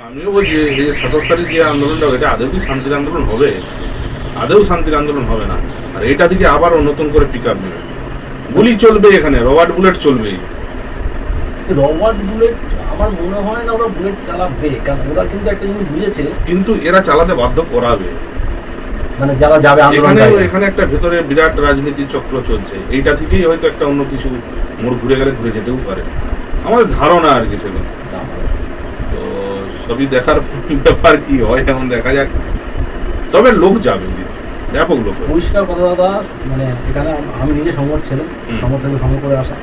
আমিও বলছি এই যে 27 তারিখ যে আন্দোলনটা এটা আদৌ কি শান্তির আন্দোলন হবে? আদৌ শান্তির আন্দোলন হবে না। আর এটা থেকে আবার নতুন করে পিক আপ নেবে, গুলি চলবে, এখানে রবার্ট বুলেট চলবেই। রবার্ট বুলেট আমার মনে হয় না ওরা বুলেট চালাবে, কারণ ওরা কিন্তু একটা জিনিস বুঝেছে, কিন্তু এরা চালাতে বাধ্য করাবে। মানে যারা যাবে এখানে একটা ভেতরে বিরাট রাজনীতি চক্র চলছে, এইটা থেকেই হয়তো একটা অন্য কিছু মোড় ঘুরে গেলে ঘুরে যেতেও পারে, আমাদের ধারণা আর কি সেগুলো। তো সবই দেখার ব্যাপার, কি হয় এখন দেখা যাক। তবে লোক যাবে, ব্যাপক লোক। পরিষ্কার কথা দাদা, মানে এখানে আমি নিজে সংবাদ ছেলে, সংবাদ থেকে সংগ্রহ করে আসা,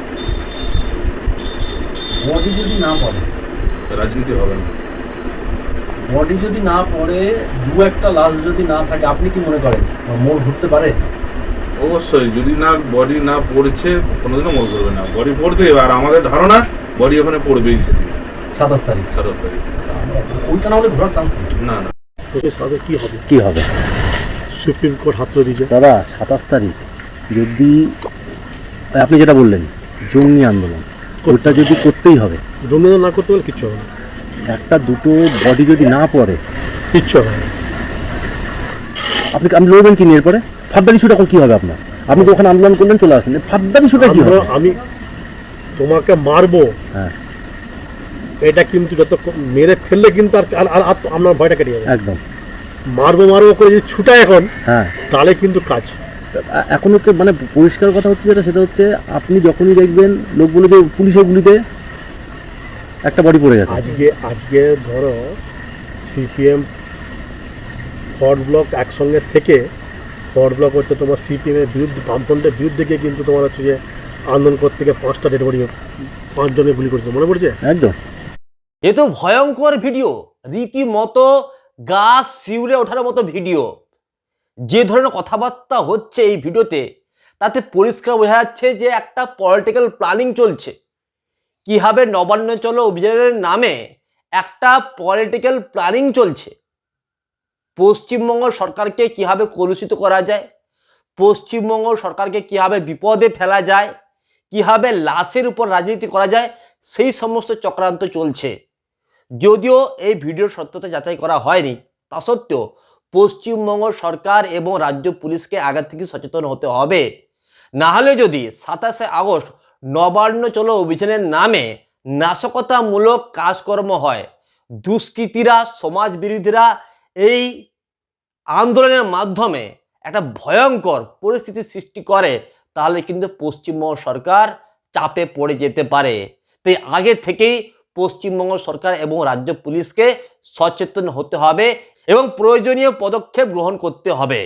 বডি যদি না পড়ে রাজনীতি হবে না। বডি যদি না পড়ে, দু একটা লাশ যদি না থাকে, আপনি কি মনে করেন মোড় ঘুরতে পারে? অবশ্যই, যদি না বডি না পড়ছে কোনোদিনও মনে করবে না, বডি পড়তে হবে। আর আমাদের ধারণা বডি ওখানে পড়বেই সেদিন 27 তারিখ। 27 তারিখ ওইটা না হলে ঘোরার চান্স নেই। না না। কি হবে সুপ্রিম কোর্ট হাত তুলে দিয়েছে দাদা 27 তারিখ যদি আপনি যেটা বললেন জঙ্গি আন্দোলন, ওটা যদি করতেই হবে, আন্দোলন না করতে পারলে কিচ্ছু হবে না, একটা দুটো বডি যদি না পড়ে কিচ্ছু হবে না। আপনি লড়বেন কি নিয়ে? এরপরে ফাদ্দার ইস্যুটা কি হবে আপনার? আপনি তো ওখানে আন্দোলন করলেন, চলে আসলেন, ফাদ্দার ইস্যুটা কি হবে? আমি তোমাকে মারবো, হ্যাঁ এটা কিন্তু যত মেরে ফেললে কিন্তু আর আপনার ভয়টা কেটে যাবে। একদম মারবো করে যদি ছুটা এখন, হ্যাঁ তাহলে কিন্তু কাজ। এখন হচ্ছে মানে পরিষ্কার কথা হচ্ছে যেটা, সেটা হচ্ছে আপনি যখনই দেখবেন লোকগুলো যে পুলিশের গুলিতে একটা বডি পড়ে গেছে। আজকে ধরো সিপিএম ফরওয়ার্ড ব্লক একসঙ্গে থেকে, ফরওয়ার্ড ব্লক হচ্ছে তোমার সিপিএম এর বিরুদ্ধে, বামফ্রন্টের বিরুদ্ধে গিয়ে কিন্তু তোমার হচ্ছে যে আন্দোলন করতে গিয়ে 5টা ডেড বডি, 5 জনের গুলি করেছে, মনে পড়ছে? একদম। এ তো ভয়ঙ্কর ভিডিও, রীতিমতো গা শিউরে ওঠার মতো ভিডিও। যে ধরনের কথাবার্তা হচ্ছে এই ভিডিওতে, তাতে পরিষ্কার বোঝা যাচ্ছে যে একটা পলিটিক্যাল প্ল্যানিং চলছে। কীভাবে নবান্ন চলো অভিযানের নামে একটা পলিটিক্যাল প্ল্যানিং চলছে। পশ্চিমবঙ্গ সরকারকে কীভাবে কলুষিত করা যায়, পশ্চিমবঙ্গ সরকারকে কীভাবে বিপদে ফেলা যায়, কীভাবে লাশের উপর রাজনীতি করা যায়, সেই সমস্ত চক্রান্ত চলছে। যদিও এই ভিডিওর সত্যতা যাচাই করা হয়নি, তা সত্ত্বেও পশ্চিমবঙ্গ সরকার এবং রাজ্য পুলিশকে আগে থেকে সচেতন হতে হবে। না হলে যদি 27শে আগস্ট নবান্ন চলো অভিযানের নামে নাশকতামূলক কাজকর্ম হয়, দুষ্কৃতীরা, সমাজবিরোধীরা এই আন্দোলনের মাধ্যমে একটা ভয়ঙ্কর পরিস্থিতির সৃষ্টি করে, তাহলে কিন্তু পশ্চিমবঙ্গ সরকার চাপে পড়ে যেতে পারে। তাই আগে থেকেই পশ্চিমবঙ্গ সরকার এবং রাজ্য পুলিশকে সচেতন হতে হবে এবং প্রয়োজনীয় পদক্ষেপ গ্রহণ করতে হবে।